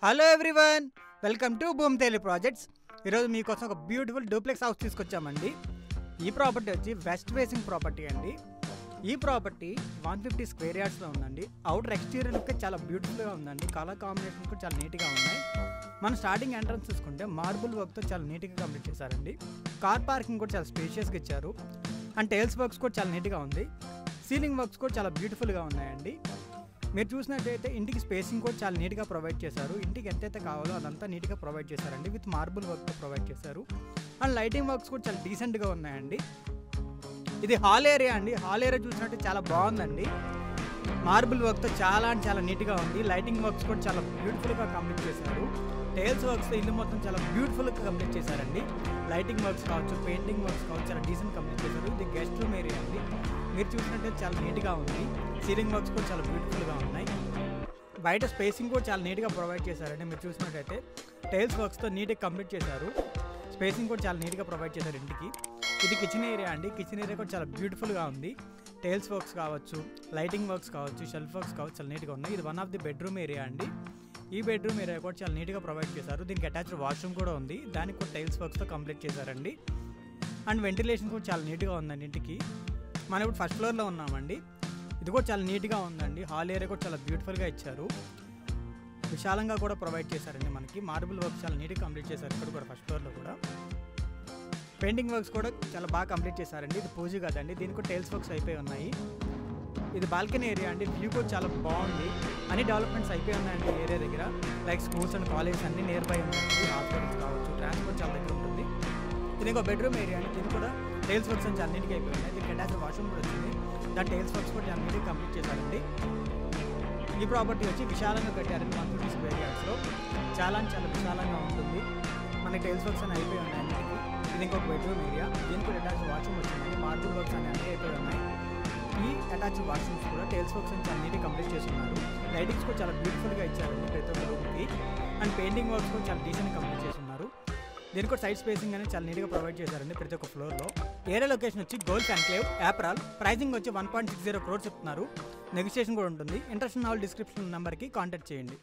Hello everyone, welcome to boom తేలి projects. ఈరోజు మీకోసం ఒక బ్యూటిఫుల్ డూప్లెక్స్ హౌస్ తీసుకొచ్చామండి. ఈ ప్రాపర్టీ వచ్చి వెస్ట్ ఫేసింగ్ ప్రాపర్టీ అండి. ఈ ప్రాపర్టీ 150 స్క్వేర్ యార్డ్స్లో ఉందండి. అవుటర్ ఎక్స్టీరియర్ లుక్ చాలా బ్యూటిఫుల్గా ఉందండి. కలర్ కాంబినేషన్ కూడా చాలా నీట్గా ఉన్నాయి. మనం స్టార్టింగ్ ఎంట్రన్స్ చూసుకుంటే మార్బుల్ వర్క్తో చాలా నీట్గా కంప్లీట్ చేశారండి. కార్ పార్కింగ్ కూడా చాలా స్పేషియస్గా ఇచ్చారు. అండ్ టైల్స్ వర్క్స్ కూడా చాలా నీట్గా ఉంది. సీలింగ్ వర్క్స్ కూడా చాలా బ్యూటిఫుల్గా ఉన్నాయండి. మీరు చూసినట్టయితే ఇంటికి స్పేసింగ్ కూడా చాలా నీట్గా ప్రొవైడ్ చేశారు. ఇంటికి ఎంతైతే కావాలో అదంతా నీట్గా ప్రొవైడ్ చేశారండి. విత్ మార్బుల్ వర్క్తో ప్రొవైడ్ చేశారు. అండ్ లైటింగ్ వర్క్స్ కూడా చాలా డీసెంట్గా ఉన్నాయండి. ఇది హాల్ ఏరియా అండి. హాల్ ఏరియా చూసినట్టు చాలా బాగుందండి. మార్బుల్ వర్క్తో చాలా నీట్గా ఉంది. లైటింగ్ వర్క్స్ కూడా చాలా బ్యూటిఫుల్గా కంప్లీట్ చేశారు. టైల్స్ వర్క్స్తో ఇల్లు మొత్తం చాలా బ్యూటిఫుల్గా కంప్లీట్ చేశారండి. లైటింగ్ వర్క్స్ కావచ్చు, పెయింటింగ్ వర్క్స్ కావచ్చు, చాలా డీసెంట్ కంప్లీట్ చేశారు. ఇది గెస్ట్ రూమ్ ఏరియా అండి. మీరు చూసినట్టయితే చాలా నీట్గా ఉంది. సీలింగ్ వర్క్స్ కూడా చాలా బ్యూటిఫుల్గా ఉన్నాయి. బయట స్పేసింగ్ కూడా చాలా నీట్గా ప్రొవైడ్ చేశారండి. మీరు చూసినట్టయితే టైల్స్ వర్క్స్తో నీట్గా కంప్లీట్ చేశారు. స్పేసింగ్ కూడా చాలా నీట్గా ప్రొవైడ్ చేశారు ఇంటికి. ఇది కిచెన్ ఏరియా అండి. కిచెన్ ఏరియా కూడా చాలా బ్యూటిఫుల్గా ఉంది. టైల్స్ వర్క్స్ కావచ్చు, లైటింగ్ వర్క్స్ కావచ్చు, షెల్ఫ్ వర్క్స్ కావచ్చు, చాలా నీట్గా ఉన్నాయి. ఇది one of the bedroom area అండి. ఈ బెడ్రూమ్ ఏరియా కూడా చాలా నీట్గా ప్రొవైడ్ చేశారు. దీనికి అటాచ్డ్ వాష్రూమ్ కూడా ఉంది. దానికి కూడా టైల్స్ వర్క్స్తో కంప్లీట్ చేశారండి. అండ్ వెంటిలేషన్ కూడా చాలా నీట్గా ఉందండి ఇంటికి. మనం ఇప్పుడు ఫస్ట్ ఫ్లోర్లో ఉన్నామండి. ఇది కూడా చాలా నీట్గా ఉందండి. హాల్ ఏరియా కూడా చాలా బ్యూటిఫుల్గా ఇచ్చారు. విశాలంగా కూడా ప్రొవైడ్ చేశారండి. మనకి మార్బుల్ వర్క్ చాలా నీట్గా కంప్లీట్ చేశారు. ఇక్కడ కూడా ఫస్ట్ ఫ్లోర్లో కూడా పెయింటింగ్ వర్క్స్ కూడా చాలా బాగా కంప్లీట్ చేశారండి. ఇది పూజ కదండి. దీనికి కూడా టైల్స్ వర్క్స్ అయిపోయి ఉన్నాయి. ఇది బాల్కనీ ఏరియా అండి. వ్యూ కూడా చాలా బాగుంది. అన్ని డెవలప్మెంట్స్ అయిపోయి ఉన్నాయండి ఏరియా దగ్గర. లైక్ స్కూల్స్ అండ్ కాలేజెస్ అన్ని నియర్ బై ఉంటాయి. హాస్పిటల్స్ కావచ్చు, ట్రాన్స్పోర్ట్ చాలా దగ్గర ఉంటుంది. ఇది ఇంకో బెడ్రూమ్ ఏరియా అండి. దీనికి కూడా టైల్స్ వర్క్స్ అని చాలా నీట్గా అయిపోయి ఉన్నాయి. దీనికి అటాచ్డ్ వాష్రూమ్ కూడా వచ్చింది. దాని టైల్స్ వర్క్స్ కూడా చాలా నీట్గా కంప్లీట్ చేశారండి. ఈ ప్రాపర్టీ వచ్చి విశాలంగా కట్టారండి. 150 స్క్వేర్ యార్డ్స్లో చాలా విశాలంగా ఉంటుంది. మనకి టైల్స్ వర్క్స్ అని అయిపోయి ఉన్నాయండి. ఇది ఇంకొక బెడ్రూమ్ ఏరియా. దీనికి అటాచ్డ్ వాష్రూమ్ వచ్చిందండి. మార్బుల్ వర్క్స్ అని అన్నీ అయిపోయి ఉన్నాయి. ఈ అటాచ్డ్ వాష్రూమ్స్ కూడా టైల్స్ వర్క్స్ అని చాలా నీట్గా కంప్లీట్ చేస్తున్నారు. లైటింగ్స్ కూడా చాలా బ్యూటిఫుల్గా ఇచ్చారండి ప్రతి ఒక్క రూమ్కి. అండ్ పెయింటింగ్ వర్క్స్ కూడా చాలా డీసెంట్గా కంప్లీట్ చేస్తున్నారు. దీనికి కూడా సైడ్ స్పేసింగ్ అనేది చాలా నీట్గా ప్రొవైడ్ చేశారండి ప్రతి ఒక్క ఫ్లోర్లో. ఏరియా లొకేషన్ వచ్చి గోల్డ్ ఎన్క్లేవ్, ఏప్రాల్. ప్రైసింగ్ వచ్చి 1.60 crores చెప్తున్నారు. నెగోషియేషన్ కూడా ఉంటుంది. ఇంట్రెస్ట్ ఉన్న వాళ్ళు డిస్క్రిప్షన్ నెంబర్కి కాంటాక్ట్ చేయండి.